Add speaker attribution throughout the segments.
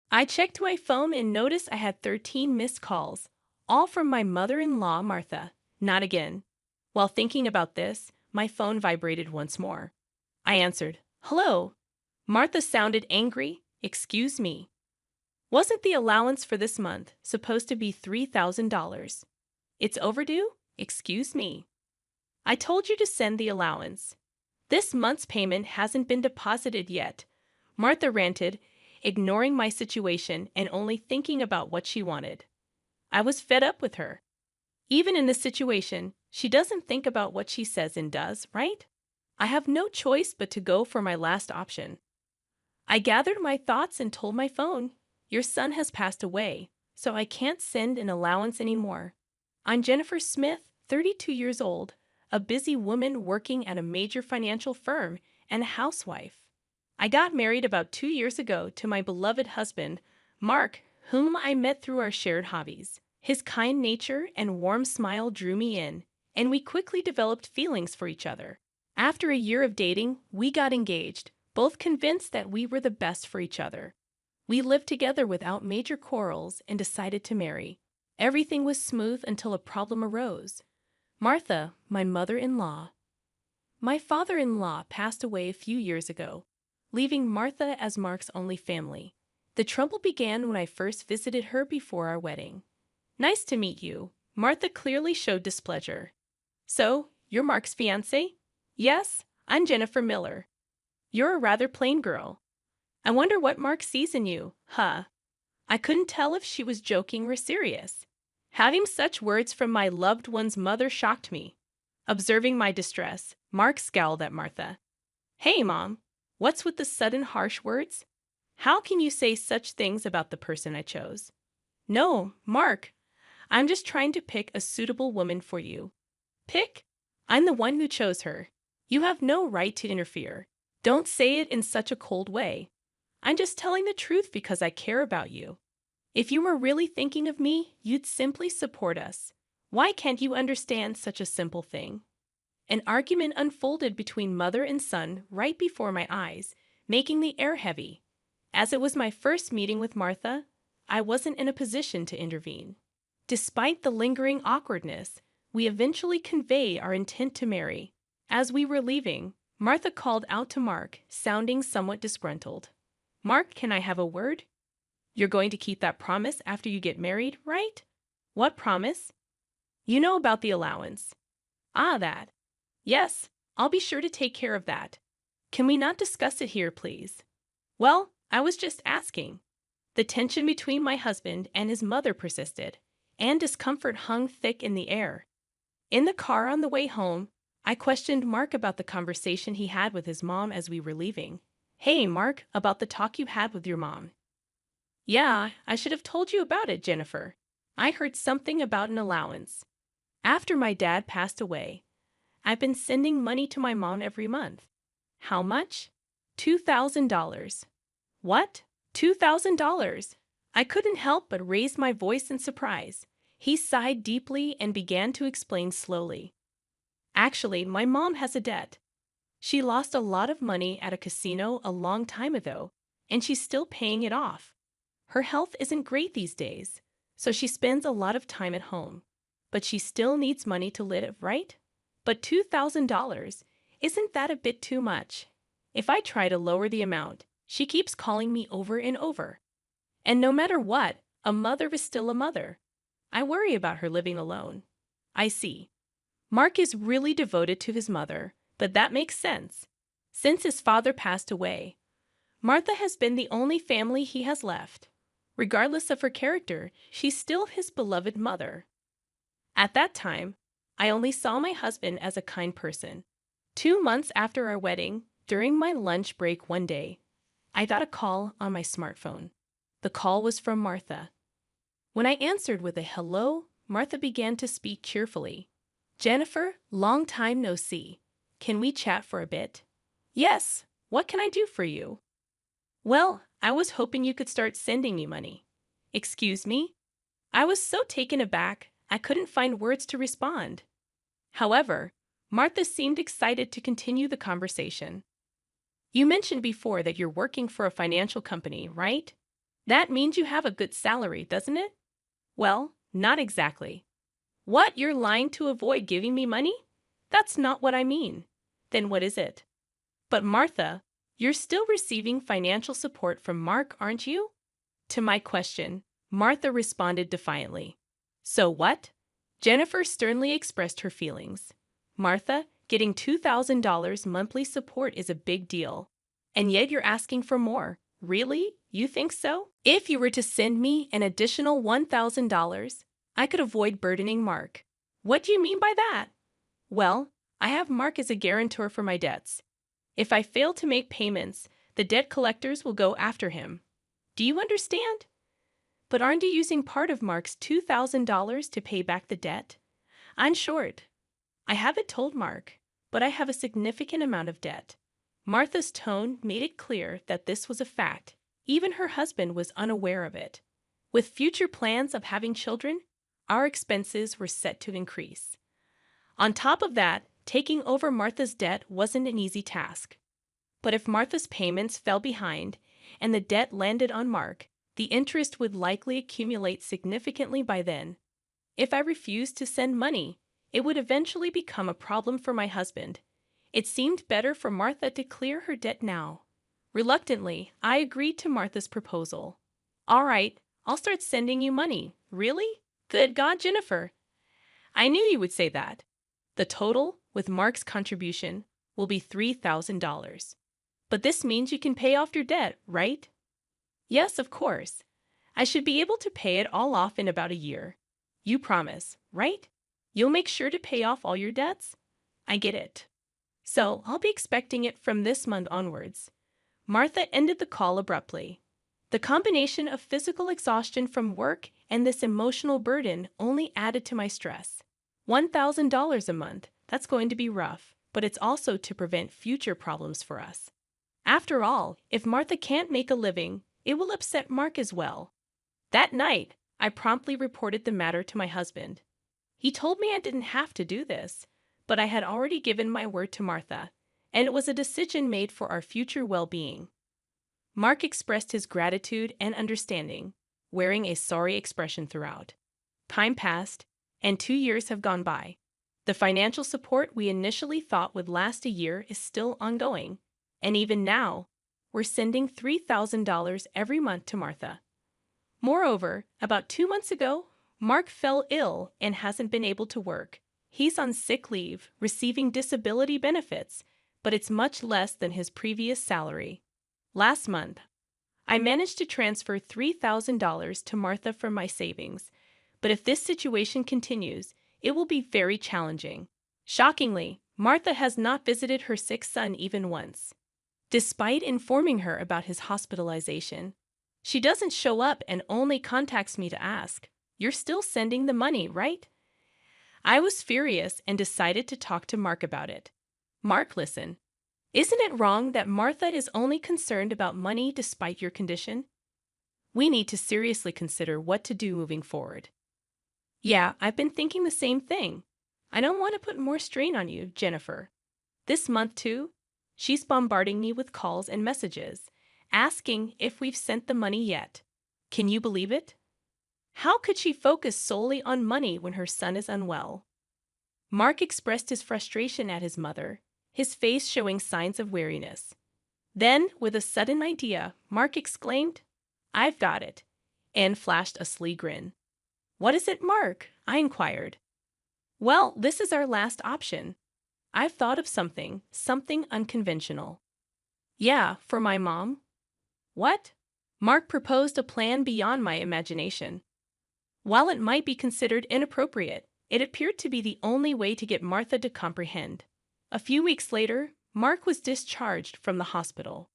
Speaker 1: I checked my phone and noticed I had 13 missed calls, all from my mother-in-law, Martha. Not again. While thinking about this, my phone vibrated once more. I answered, "Hello." Martha sounded angry. "Excuse me. Wasn't the allowance for this month supposed to be $3,000? It's overdue? Excuse me. I told you to send the allowance. This month's payment hasn't been deposited yet." Martha ranted, ignoring my situation and only thinking about what she wanted. I was fed up with her. Even in this situation, she doesn't think about what she says and does, right? I have no choice but to go for my last option. I gathered my thoughts and told my phone, "Your son has passed away, so I can't send an allowance anymore. I'm Jennifer Smith, 32 years old, a busy woman working at a major financial firm and a housewife. I got married about 2 years ago to my beloved husband, Mark, whom I met through our shared hobbies. His kind nature and warm smile drew me in, and we quickly developed feelings for each other. After a year of dating, we got engaged, both convinced that we were the best for each other. We lived together without major quarrels and decided to marry. Everything was smooth until a problem arose. Martha, my mother-in-law. My father-in-law passed away a few years ago, leaving Martha as Mark's only family. The trouble began when I first visited her before our wedding. "Nice to meet you." Martha clearly showed displeasure. "So, you're Mark's fiancé?" "Yes, I'm Jennifer Miller." "You're a rather plain girl. I wonder what Mark sees in you, huh?" I couldn't tell if she was joking or serious. Having such words from my loved one's mother shocked me. Observing my distress, Mark scowled at Martha. "Hey, Mom, what's with the sudden harsh words? How can you say such things about the person I chose?" "No, Mark, I'm just trying to pick a suitable woman for you." "Pick? I'm the one who chose her. You have no right to interfere. Don't say it in such a cold way. I'm just telling the truth because I care about you. If you were really thinking of me, you'd simply support us. Why can't you understand such a simple thing?" An argument unfolded between mother and son right before my eyes, making the air heavy. As it was my first meeting with Martha, I wasn't in a position to intervene. Despite the lingering awkwardness, we eventually conveyed our intent to marry. As we were leaving, Martha called out to Mark, sounding somewhat disgruntled. "Mark, can I have a word? You're going to keep that promise after you get married, right?" "What promise?" "You know about the allowance." "Ah, that. Yes, I'll be sure to take care of that. Can we not discuss it here, please?" "Well, I was just asking." The tension between my husband and his mother persisted, and discomfort hung thick in the air. In the car on the way home, I questioned Mark about the conversation he had with his mom as we were leaving. "Hey, Mark, about the talk you had with your mom." "Yeah, I should have told you about it, Jennifer. I heard something about an allowance. After my dad passed away, I've been sending money to my mom every month." "How much?" $2,000. "What? $2,000? I couldn't help but raise my voice in surprise. He sighed deeply and began to explain slowly. "Actually, my mom has a debt. She lost a lot of money at a casino a long time ago, and she's still paying it off. Her health isn't great these days, so she spends a lot of time at home. But she still needs money to live, right? But $2,000, isn't that a bit too much? If I try to lower the amount, she keeps calling me over and over. And no matter what, a mother is still a mother. I worry about her living alone." "I see. Mark is really devoted to his mother, but that makes sense. Since his father passed away, Martha has been the only family he has left. Regardless of her character, she's still his beloved mother. At that time, I only saw my husband as a kind person. 2 months after our wedding, during my lunch break one day, I got a call on my smartphone. The call was from Martha. When I answered with a hello, Martha began to speak cheerfully. "Jennifer, long time no see. Can we chat for a bit?" "Yes, what can I do for you?" "Well, I was hoping you could start sending me money." "Excuse me?" I was so taken aback, I couldn't find words to respond. However, Martha seemed excited to continue the conversation. "You mentioned before that you're working for a financial company, right?" That means you have a good salary, doesn't it? Well, not exactly. What, you're lying to avoid giving me money? That's not what I mean. Then what is it? But Martha, you're still receiving financial support from Mark, aren't you? To my question, Martha responded defiantly. So what? Jennifer sternly expressed her feelings. Martha, getting $2,000 monthly support is a big deal. And yet you're asking for more. Really? You think so? If you were to send me an additional $1,000, I could avoid burdening Mark. What do you mean by that? Well, I have Mark as a guarantor for my debts. If I fail to make payments, the debt collectors will go after him. Do you understand? But aren't you using part of Mark's $2,000 to pay back the debt? I'm short. I haven't told Mark, but I have a significant amount of debt. Martha's tone made it clear that this was a fact. Even her husband was unaware of it. With future plans of having children, our expenses were set to increase. On top of that, taking over Martha's debt wasn't an easy task. But if Martha's payments fell behind and the debt landed on Mark, the interest would likely accumulate significantly by then. If I refused to send money, it would eventually become a problem for my husband. It seemed better for Martha to clear her debt now. Reluctantly, I agreed to Martha's proposal. All right, I'll start sending you money. Really? Good God, Jennifer. I knew you would say that. The total, with Mark's contribution, will be $3,000. But this means you can pay off your debt, right? Yes, of course. I should be able to pay it all off in about a year. You promise, right? You'll make sure to pay off all your debts? I get it. So I'll be expecting it from this month onwards. Martha ended the call abruptly. The combination of physical exhaustion from work and this emotional burden only added to my stress. $1,000 a month, that's going to be rough, but it's also to prevent future problems for us. After all, if Martha can't make a living, it will upset Mark as well. That night, I promptly reported the matter to my husband. He told me I didn't have to do this, but I had already given my word to Martha, and it was a decision made for our future well-being. Mark expressed his gratitude and understanding, wearing a sorry expression throughout. Time passed, and 2 years have gone by. The financial support we initially thought would last a year is still ongoing, and even now, we're sending $3,000 every month to Martha. Moreover, about 2 months ago, Mark fell ill and hasn't been able to work. He's on sick leave, receiving disability benefits, but it's much less than his previous salary. Last month, I managed to transfer $3,000 to Martha from my savings, but if this situation continues, it will be very challenging. Shockingly, Martha has not visited her sick son even once. Despite informing her about his hospitalization, she doesn't show up and only contacts me to ask, "You're still sending the money, right?" I was furious and decided to talk to Mark about it. Mark, listen. Isn't it wrong that Martha is only concerned about money despite your condition? We need to seriously consider what to do moving forward. Yeah, I've been thinking the same thing. I don't want to put more strain on you, Jennifer. This month, too, she's bombarding me with calls and messages, asking if we've sent the money yet. Can you believe it? How could she focus solely on money when her son is unwell? Mark expressed his frustration at his mother, his face showing signs of weariness. Then, with a sudden idea, Mark exclaimed, "I've got it," and flashed a sly grin. "What is it, Mark?" I inquired. "Well, this is our last option. I've thought of something unconventional." "Yeah, for my mom." "What?" Mark proposed a plan beyond my imagination. While it might be considered inappropriate, it appeared to be the only way to get Martha to comprehend. A few weeks later, Mark was discharged from the hospital.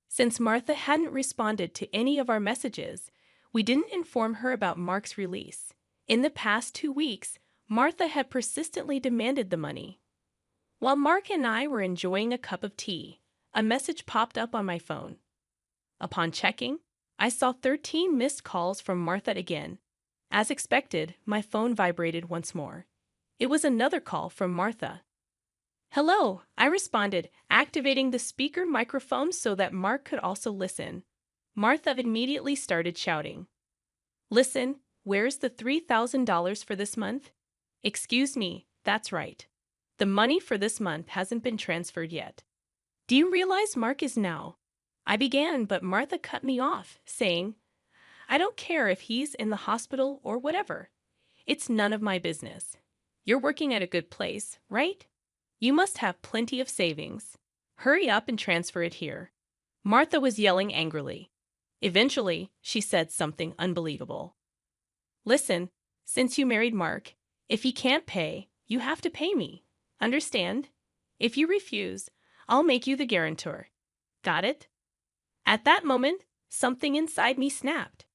Speaker 1: Since Martha hadn't responded to any of our messages, we didn't inform her about Mark's release. In the past 2 weeks, Martha had persistently demanded the money. While Mark and I were enjoying a cup of tea, a message popped up on my phone. Upon checking, I saw 13 missed calls from Martha again. As expected, my phone vibrated once more. It was another call from Martha. "Hello," I responded, activating the speaker microphone so that Mark could also listen. Martha immediately started shouting. Listen, where's the $3,000 for this month? Excuse me, that's right. The money for this month hasn't been transferred yet. Do you realize Mark is now? I began, but Martha cut me off, saying, I don't care if he's in the hospital or whatever. It's none of my business. You're working at a good place, right? You must have plenty of savings. Hurry up and transfer it here. Martha was yelling angrily. Eventually, she said something unbelievable. Listen, since you married Mark, if he can't pay, you have to pay me. Understand? If you refuse, I'll make you the guarantor. Got it? At that moment, something inside me snapped.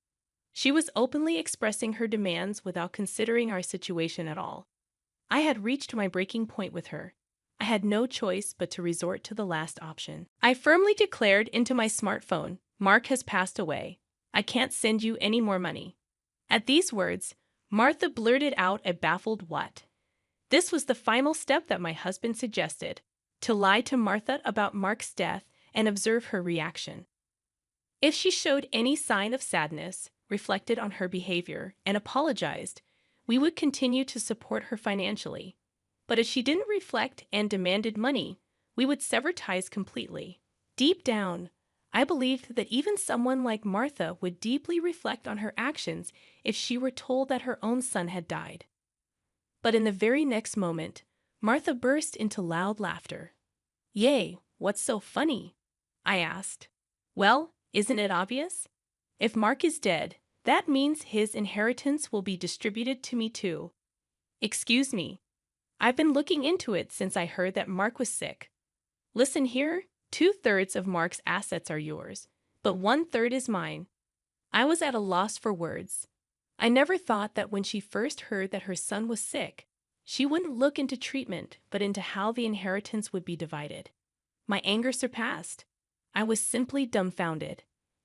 Speaker 1: She was openly expressing her demands without considering our situation at all. I had reached my breaking point with her. I had no choice but to resort to the last option. I firmly declared into my smartphone, Mark has passed away. I can't send you any more money. At these words, Martha blurted out a baffled what. This was the final step that my husband suggested, to lie to Martha about Mark's death and observe her reaction. If she showed any sign of sadness, reflected on her behavior, and apologized, we would continue to support her financially. But if she didn't reflect and demanded money, we would sever ties completely. Deep down, I believed that even someone like Martha would deeply reflect on her actions if she were told that her own son had died. But in the very next moment, Martha burst into loud laughter. Yay, what's so funny? I asked. Well, isn't it obvious? If Mark is dead, that means his inheritance will be distributed to me too. Excuse me. I've been looking into it since I heard that Mark was sick. Listen here, 2/3 of Mark's assets are yours, but 1/3 is mine. I was at a loss for words. I never thought that when she first heard that her son was sick, she wouldn't look into treatment, but into how the inheritance would be divided. My anger surpassed. I was simply dumbfounded.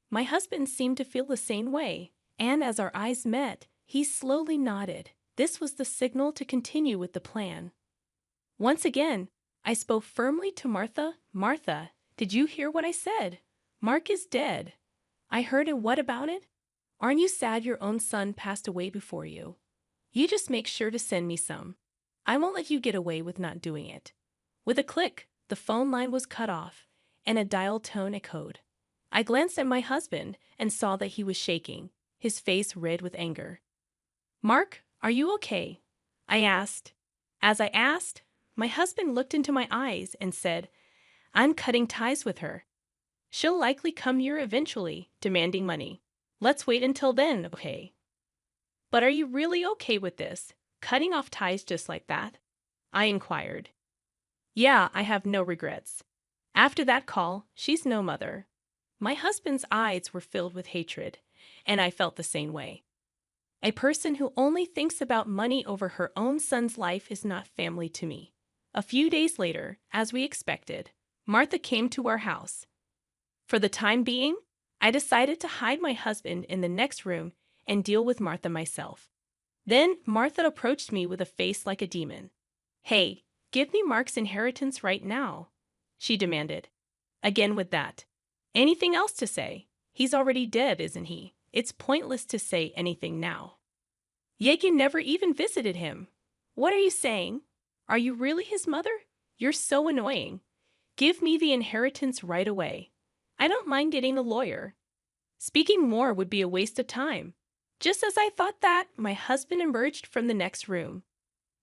Speaker 1: My husband seemed to feel the same way, and as our eyes met, he slowly nodded. This was the signal to continue with the plan. Once again, I spoke firmly to Martha. Martha, did you hear what I said? Mark is dead. I heard it. What about it? Aren't you sad your own son passed away before you? You just make sure to send me some. I won't let you get away with not doing it. With a click, the phone line was cut off, and a dial tone echoed. I glanced at my husband and saw that he was shaking, his face red with anger. Mark, are you okay? I asked. As I asked, my husband looked into my eyes and said, I'm cutting ties with her. She'll likely come here eventually, demanding money. Let's wait until then, okay? But are you really okay with this, cutting off ties just like that? I inquired. Yeah, I have no regrets. After that call, she's no mother. My husband's eyes were filled with hatred, and I felt the same way. A person who only thinks about money over her own son's life is not family to me. A few days later, as we expected, Martha came to our house. For the time being, I decided to hide my husband in the next room and deal with Martha myself. Then Martha approached me with a face like a demon. Hey, give me Mark's inheritance right now, she demanded. Again with that. Anything else to say? He's already dead, isn't he? It's pointless to say anything now. Yet you never even visited him. What are you saying? Are you really his mother? You're so annoying. Give me the inheritance right away. I don't mind getting a lawyer. Speaking more would be a waste of time. Just as I thought that, my husband emerged from the next room.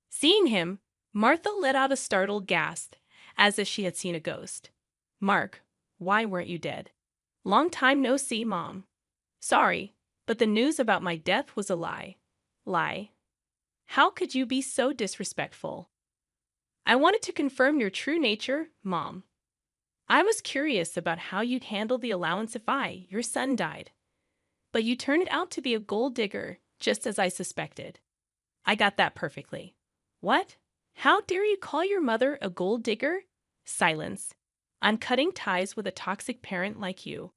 Speaker 1: Seeing him, Martha let out a startled gasp, as if she had seen a ghost. Mark, why weren't you dead? Long time no see, Mom. Sorry, but the news about my death was a lie. Lie? How could you be so disrespectful? I wanted to confirm your true nature, Mom. I was curious about how you'd handle the allowance if your son died. But you turned out to be a gold digger, just as I suspected. I got that perfectly. What? How dare you call your mother a gold digger? Silence. I'm cutting ties with a toxic parent like you.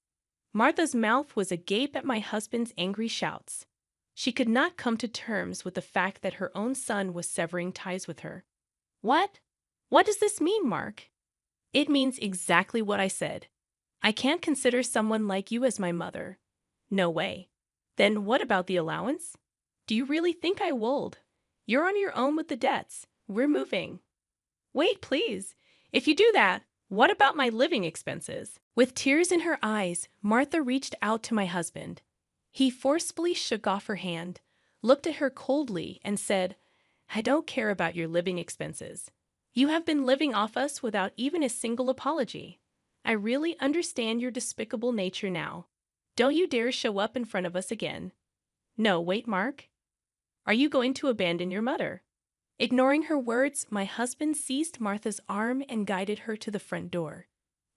Speaker 1: Martha's mouth was agape at my husband's angry shouts. She could not come to terms with the fact that her own son was severing ties with her. What? What does this mean, Mark? It means exactly what I said. I can't consider someone like you as my mother. No way. Then what about the allowance? Do you really think I would? You're on your own with the debts. We're moving. Wait, please. If you do that, what about my living expenses? With tears in her eyes, Martha reached out to my husband. He forcefully shook off her hand, looked at her coldly, and said, I don't care about your living expenses. You have been living off us without even a single apology. I really understand your despicable nature now. Don't you dare show up in front of us again. No, wait, Mark. Are you going to abandon your mother? Ignoring her words, my husband seized Martha's arm and guided her to the front door.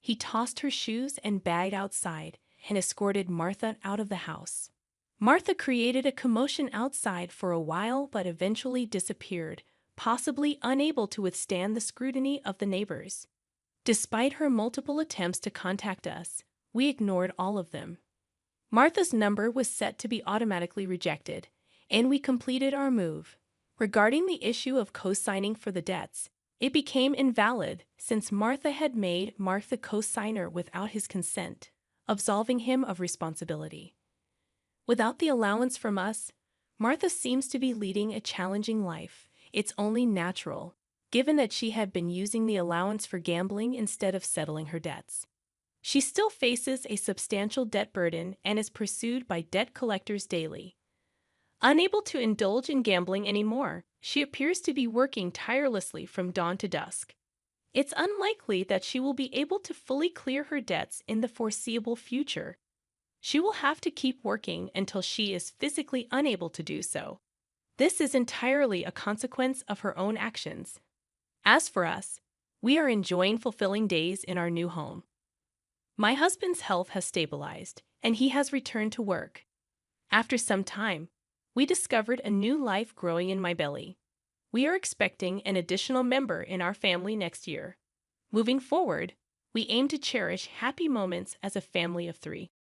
Speaker 1: He tossed her shoes and bag outside and escorted Martha out of the house. Martha created a commotion outside for a while but eventually disappeared, possibly unable to withstand the scrutiny of the neighbors. Despite her multiple attempts to contact us, we ignored all of them. Martha's number was set to be automatically rejected, and we completed our move. Regarding the issue of co-signing for the debts, it became invalid since Martha had made Mark the co-signer without his consent, absolving him of responsibility. Without the allowance from us, Martha seems to be leading a challenging life. It's only natural, given that she had been using the allowance for gambling instead of settling her debts. She still faces a substantial debt burden and is pursued by debt collectors daily. Unable to indulge in gambling anymore, she appears to be working tirelessly from dawn to dusk. It's unlikely that she will be able to fully clear her debts in the foreseeable future. She will have to keep working until she is physically unable to do so. This is entirely a consequence of her own actions. As for us, we are enjoying fulfilling days in our new home. My husband's health has stabilized, and he has returned to work. After some time, we discovered a new life growing in my belly. We are expecting an additional member in our family next year. Moving forward, we aim to cherish happy moments as a family of 3.